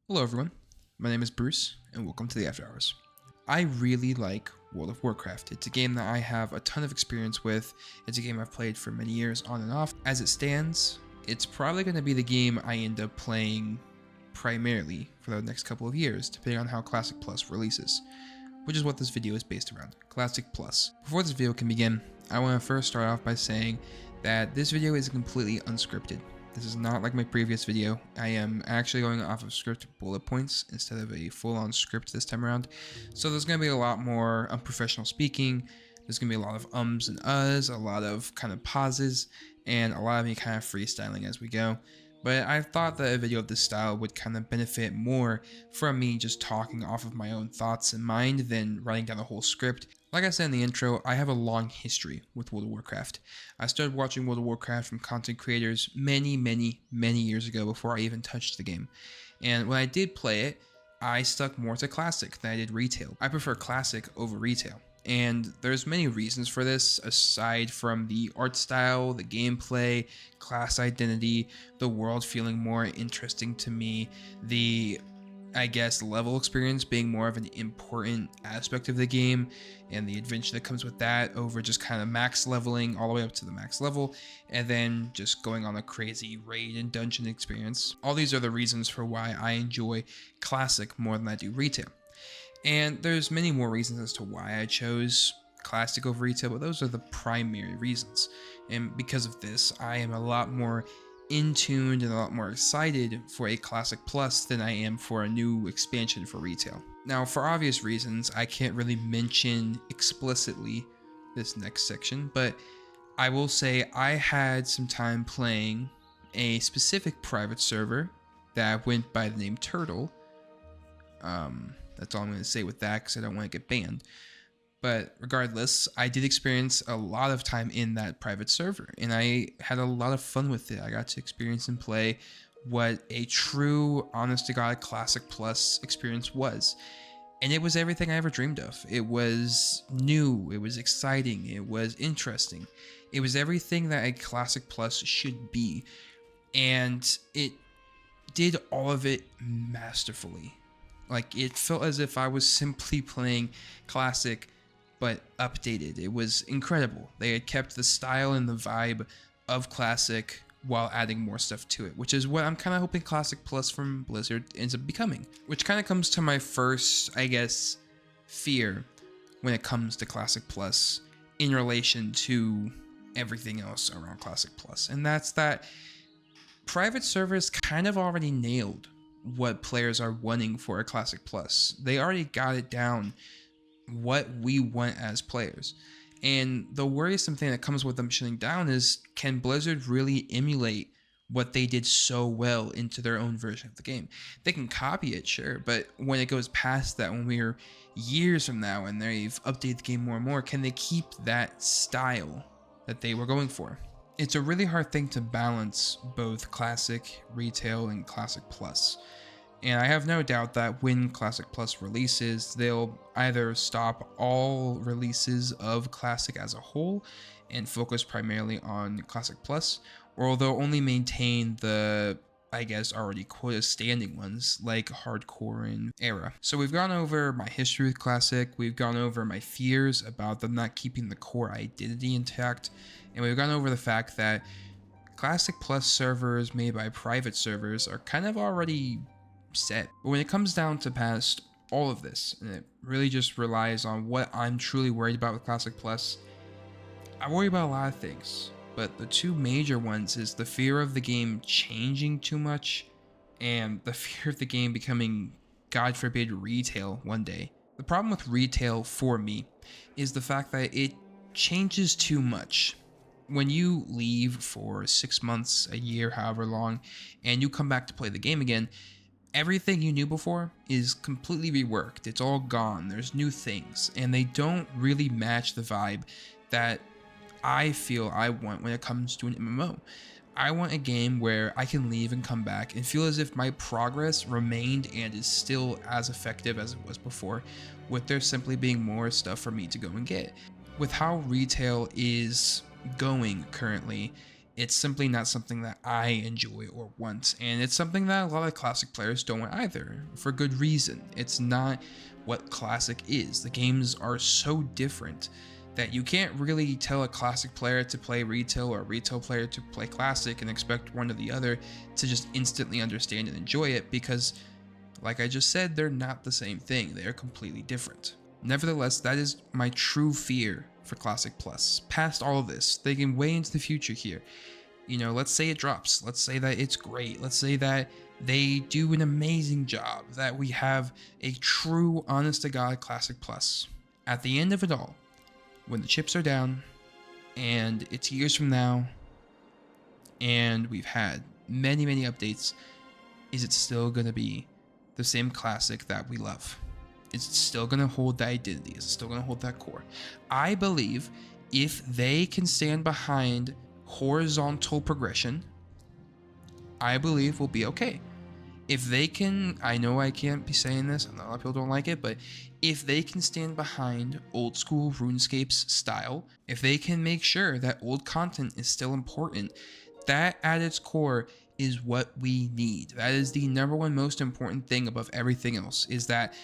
Hello everyone, my name is Bruce and welcome to the After Hours. I really like World of Warcraft. It's a game that I have a ton of experience with. It's a game I've played for many years on and off. As it stands, it's probably going to be the game I end up playing primarily for the next couple of years, depending on how Classic Plus releases, which is what this video is based around, Classic Plus. Before this video can begin, I want to first start off by saying that this video is completely unscripted. This is not like my previous video. I am actually going off of script bullet points instead of a full-on script this time around. So there's going to be a lot more unprofessional speaking. There's going to be a lot of ums and uhs, a lot of kind of pauses, and a lot of me kind of freestyling as we go. But I thought that a video of this style would kind of benefit more from me just talking off of my own thoughts in mind than writing down the whole script. Like I said in the intro, I have a long history with World of Warcraft. I started watching World of Warcraft from content creators many years ago before I even touched the game. And when I did play it, I stuck more to Classic than I did Retail. I prefer Classic over Retail. And there's many reasons for this, aside from the art style, the gameplay, class identity, the world feeling more interesting to me, the, I guess, level experience being more of an important aspect of the game, and the adventure that comes with that over just kind of max leveling all the way up to the max level, and then just going on a crazy raid and dungeon experience. All these are the reasons for why I enjoy Classic more than I do Retail. And there's many more reasons as to why I chose Classic over Retail, but those are the primary reasons. And because of this, I am a lot more in tuned and a lot more excited for a Classic Plus than I am for a new expansion for Retail. Now, for obvious reasons, I can't really mention explicitly this next section, but I will say I had some time playing a specific private server that went by the name Turtle. That's all I'm going to say with that because I don't want to get banned. But regardless, I did experience a lot of time in that private server, and I had a lot of fun with it. I got to experience and play what a true, honest-to-God Classic Plus experience was. And it was everything I ever dreamed of. It was new, it was exciting, it was interesting. It was everything that a Classic Plus should be. And it did all of it masterfully. Like, it felt as if I was simply playing Classic, but updated. It was incredible. They had kept the style and the vibe of Classic while adding more stuff to it, which is what I'm kind of hoping Classic Plus from Blizzard ends up becoming. Which kind of comes to my first, I guess, fear when it comes to Classic Plus in relation to everything else around Classic Plus. And that's that private servers kind of already nailed what players are wanting for a Classic Plus. They already got it down what we want as players. And the worrisome thing that comes with them shutting down is, can Blizzard really emulate what they did so well into their own version of the game? They can copy it, sure, but when it goes past that, when we're years from now and they've updated the game more and more, can they keep that style that they were going for? It's a really hard thing to balance both Classic, Retail, and Classic Plus. And I have no doubt that when Classic Plus releases, they'll either stop all releases of Classic as a whole and focus primarily on Classic Plus, or they'll only maintain the, I guess, already quota standing ones like Hardcore and Era. So we've gone over my history with Classic, we've gone over my fears about them not keeping the core identity intact, and we've gone over the fact that Classic Plus servers made by private servers are kind of already set. But when it comes down to past all of this, and it really just relies on what I'm truly worried about with Classic Plus, I worry about a lot of things. But the two major ones is the fear of the game changing too much and the fear of the game becoming, God forbid, Retail one day. The problem with Retail for me is the fact that it changes too much. When you leave for 6 months, a year, however long, and you come back to play the game again, everything you knew before is completely reworked. It's all gone. There's new things, and they don't really match the vibe that I feel I want when it comes to an MMO. I want a game where I can leave and come back and feel as if my progress remained and is still as effective as it was before, with there simply being more stuff for me to go and get. With how Retail is going currently, It's simply not something that I enjoy or want, and it's something that a lot of classic players don't want either, for good reason. It's not what classic is. The games are so different that you can't really tell a classic player to play retail or a retail player to play classic and expect one or the other to just instantly understand and enjoy it, because like I just said, they're not the same thing. They are completely different. Nevertheless, that is my true fear for Classic Plus. Past all of this, thinking way into the future here, let's say it drops. Let's say that it's great. Let's say that they do an amazing job, that we have a true, honest to God Classic Plus. At the end of it all, when the chips are down, and it's years from now, and we've had many, many updates, is it still going to be the same classic that we love? Is it still going to hold that identity? Is it still going to hold that core? I believe if they can stand behind horizontal progression, I believe we'll be okay. If they can, I know I can't be saying this, and a lot of people don't like it, but if they can stand behind old school RuneScape's style, if they can make sure that old content is still important, that at its core is what we need. That is the number one most important thing above everything else, is that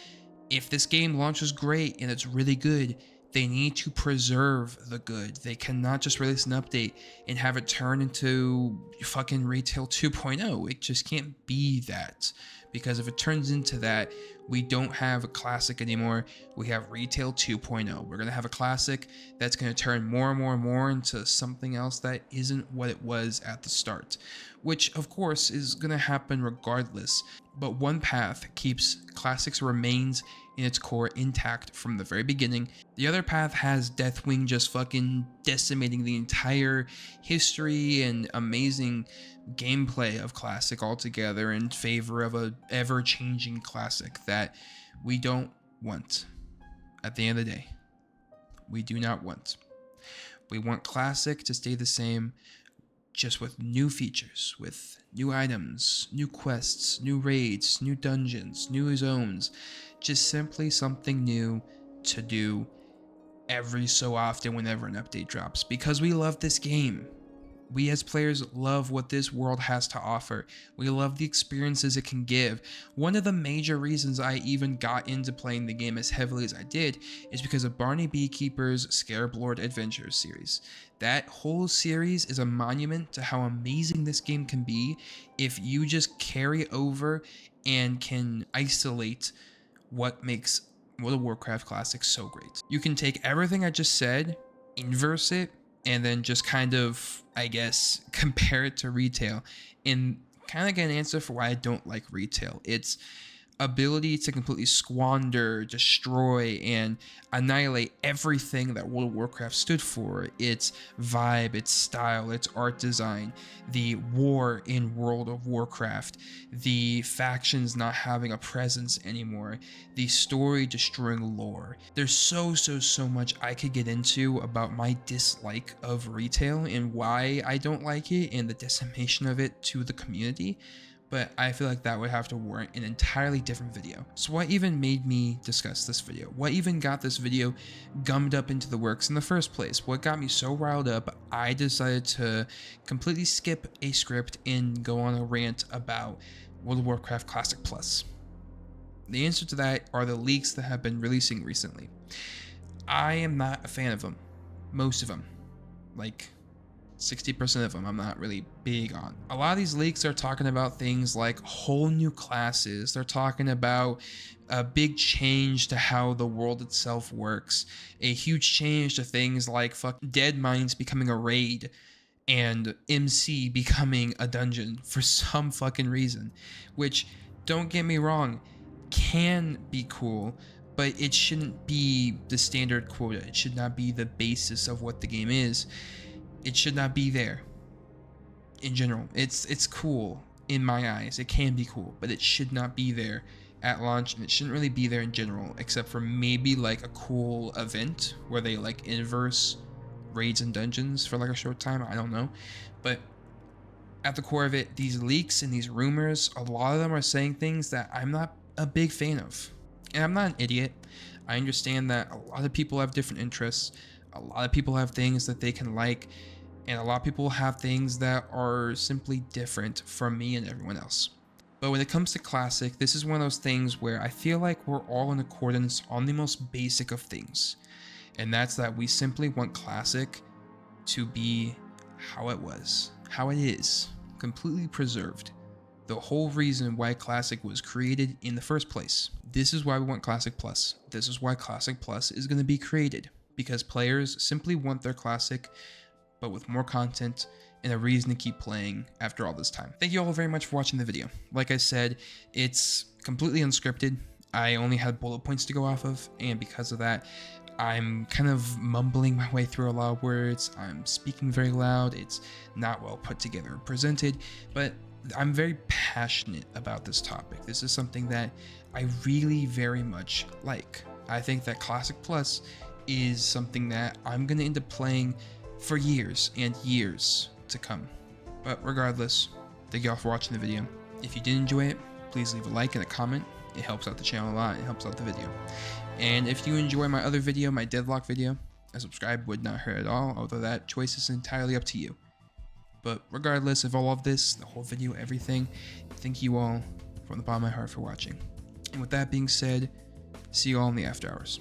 if this game launches great and it's really good, they need to preserve the good. They cannot just release an update and have it turn into fucking Retail 2.0. It just can't be that. Because if it turns into that, we don't have a classic anymore. We have Retail 2.0. We're going to have a classic that's going to turn more and more and more into something else that isn't what it was at the start. Which, of course, is going to happen regardless. But one path keeps classics remains in its core intact from the very beginning. The other path has Deathwing just fucking decimating the entire history and amazing gameplay of classic altogether in favor of a ever-changing classic that we don't want. At the end of the day, we do not want. We want classic to stay the same, just with new features, with new items, new quests, new raids, new dungeons, new zones, just simply something new to do every so often whenever an update drops, because we love this game. We as players love what this world has to offer. We love the experiences it can give. One of the major reasons I even got into playing the game as heavily as I did is because of Barney Beekeeper's Scarab Lord Adventures series. That whole series is a monument to how amazing this game can be if you just carry over and can isolate what makes World of Warcraft Classic so great. You can take everything I just said, inverse it, and then just kind of, I guess, compare it to retail and kind of get an answer for why I don't like retail. It's ability to completely squander, destroy, and annihilate everything that World of Warcraft stood for. Its vibe, its style, its art design, the war in World of Warcraft, the factions not having a presence anymore, the story destroying lore. There's so much I could get into about my dislike of retail and why I don't like it and the decimation of it to the community. But I feel like that would have to warrant an entirely different video. So what even made me discuss this video? What even got this video gummed up into the works in the first place? What got me so riled up, I decided to completely skip a script and go on a rant about World of Warcraft Classic Plus. The answer to that are the leaks that have been releasing recently. I am not a fan of them. Most of them. Like 60% of them I'm not really big on. A lot of these leaks are talking about things like whole new classes. They're talking about a big change to how the world itself works. A huge change to things like Dead Mines becoming a raid and MC becoming a dungeon for some fucking reason. Which, don't get me wrong, can be cool, but it shouldn't be the standard quota. It should not be the basis of what the game is. It should not be there. In general, it's cool in my eyes. It can be cool, but it should not be there at launch, and it shouldn't really be there in general, except for maybe like a cool event where they like inverse raids and dungeons for like a short time. I don't know, but at the core of it, these leaks and these rumors, a lot of them are saying things that I'm not a big fan of. And I'm not an idiot. I understand that a lot of people have different interests. A lot of people have things that they can like. And a lot of people have things that are simply different from me and everyone else. But when it comes to Classic, this is one of those things where I feel like we're all in accordance on the most basic of things. And that's that we simply want Classic to be how it was, how it is, completely preserved. The whole reason why Classic was created in the first place. This is why we want Classic Plus. This is why Classic Plus is going to be created. Because players simply want their Classic, but with more content and a reason to keep playing after all this time. Thank you all very much for watching the video. Like I said, it's completely unscripted. I only had bullet points to go off of, and because of that, I'm kind of mumbling my way through a lot of words. I'm speaking very loud. It's not well put together or presented, but I'm very passionate about this topic. This is something that I really very much like. I think that Classic Plus is something that I'm going to end up playing for years and years to come. But regardless, thank you all for watching the video. If you did enjoy it, please leave a like and a comment. It helps out the channel a lot. It helps out the video. And if you enjoy my other video, my Deadlock video, a subscribe would not hurt at all, although that choice is entirely up to you. But regardless of all of this, the whole video, everything, thank you all from the bottom of my heart for watching. And with that being said, see you all in the after hours.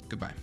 Goodbye.